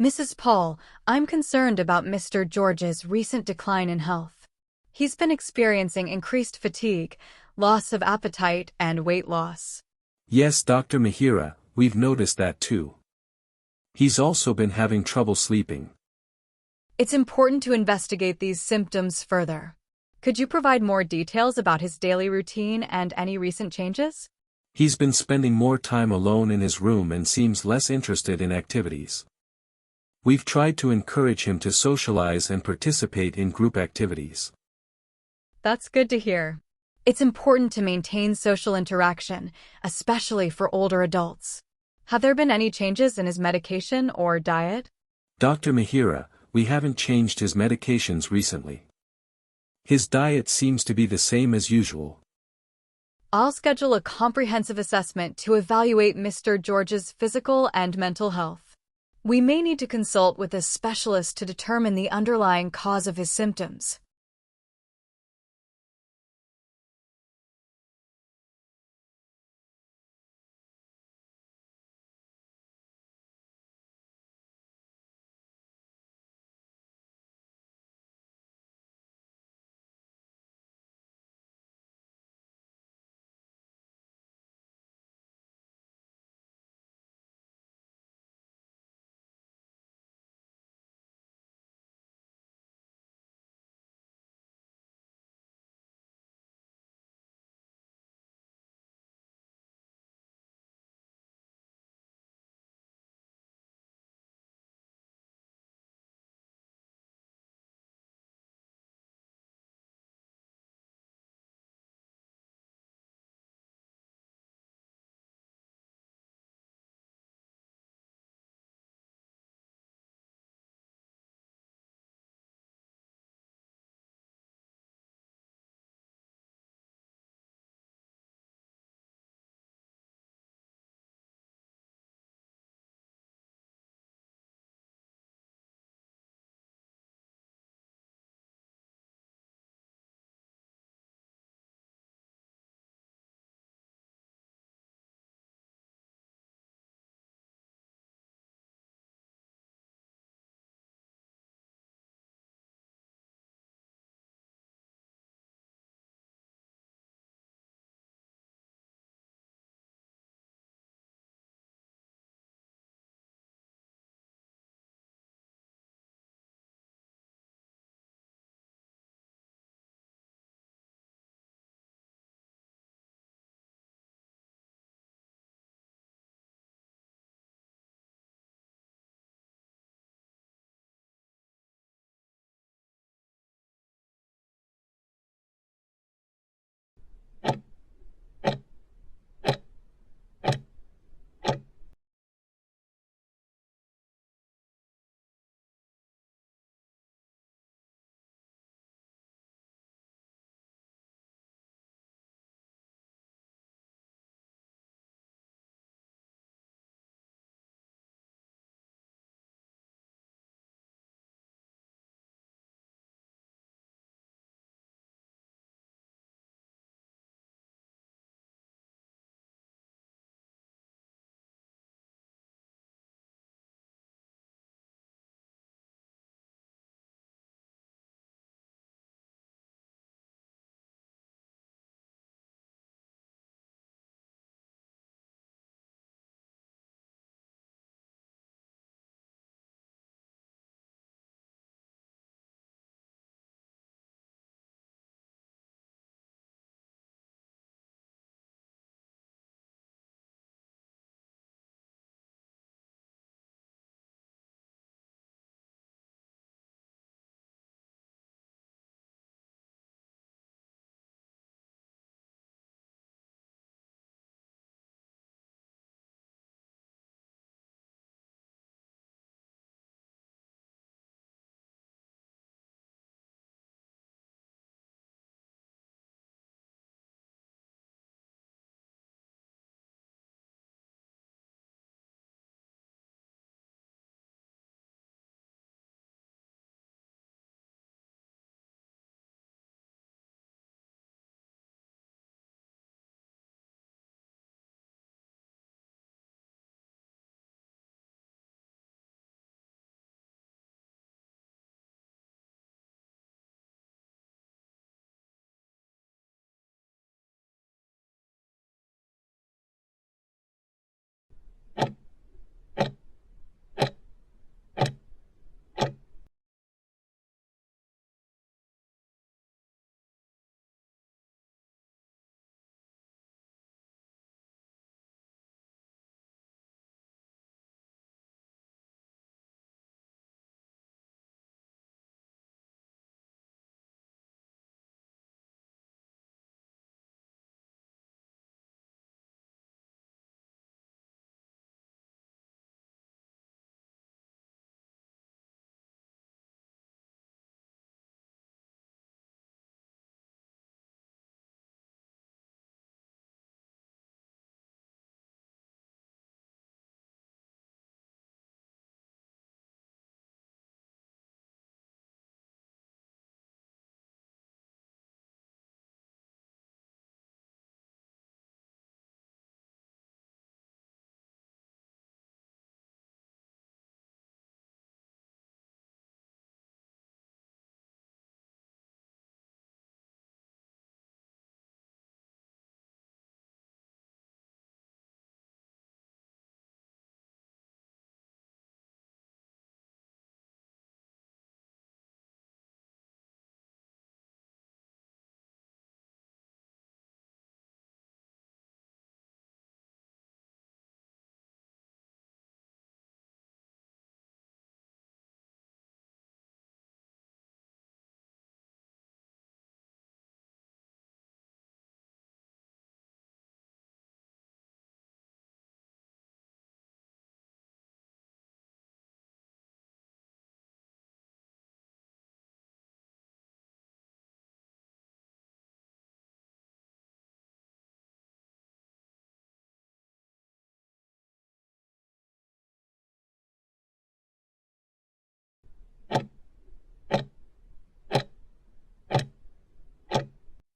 Mrs. Paul, I'm concerned about Mr. George's recent decline in health. He's been experiencing increased fatigue, loss of appetite, and weight loss. Yes, Dr. Mihira, we've noticed that too. He's also been having trouble sleeping. It's important to investigate these symptoms further. Could you provide more details about his daily routine and any recent changes? He's been spending more time alone in his room and seems less interested in activities. We've tried to encourage him to socialize and participate in group activities. That's good to hear. It's important to maintain social interaction, especially for older adults. Have there been any changes in his medication or diet? Dr. Mihira, we haven't changed his medications recently. His diet seems to be the same as usual. I'll schedule a comprehensive assessment to evaluate Mr. George's physical and mental health. We may need to consult with a specialist to determine the underlying cause of his symptoms.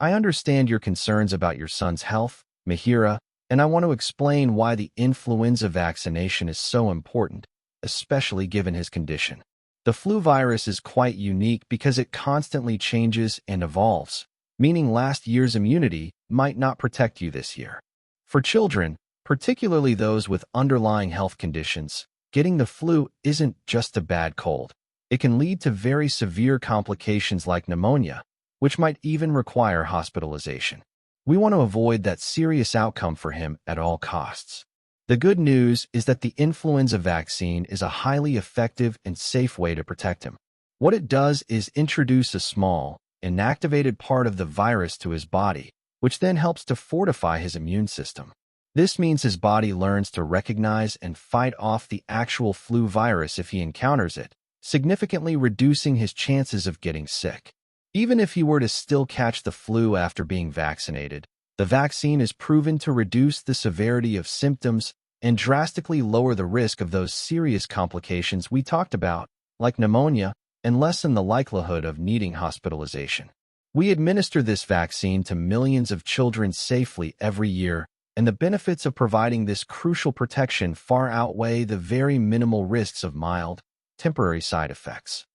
I understand your concerns about your son's health, Mihira, and I want to explain why the influenza vaccination is so important, especially given his condition. The flu virus is quite unique because it constantly changes and evolves, meaning last year's immunity might not protect you this year. For children, particularly those with underlying health conditions, getting the flu isn't just a bad cold. It can lead to very severe complications like pneumonia, which might even require hospitalization. We want to avoid that serious outcome for him at all costs. The good news is that the influenza vaccine is a highly effective and safe way to protect him. What it does is introduce a small, inactivated part of the virus to his body, which then helps to fortify his immune system. This means his body learns to recognize and fight off the actual flu virus if he encounters it, significantly reducing his chances of getting sick. Even if he were to still catch the flu after being vaccinated, the vaccine is proven to reduce the severity of symptoms and drastically lower the risk of those serious complications we talked about, like pneumonia, and lessen the likelihood of needing hospitalization. We administer this vaccine to millions of children safely every year, and the benefits of providing this crucial protection far outweigh the very minimal risks of mild, temporary side effects.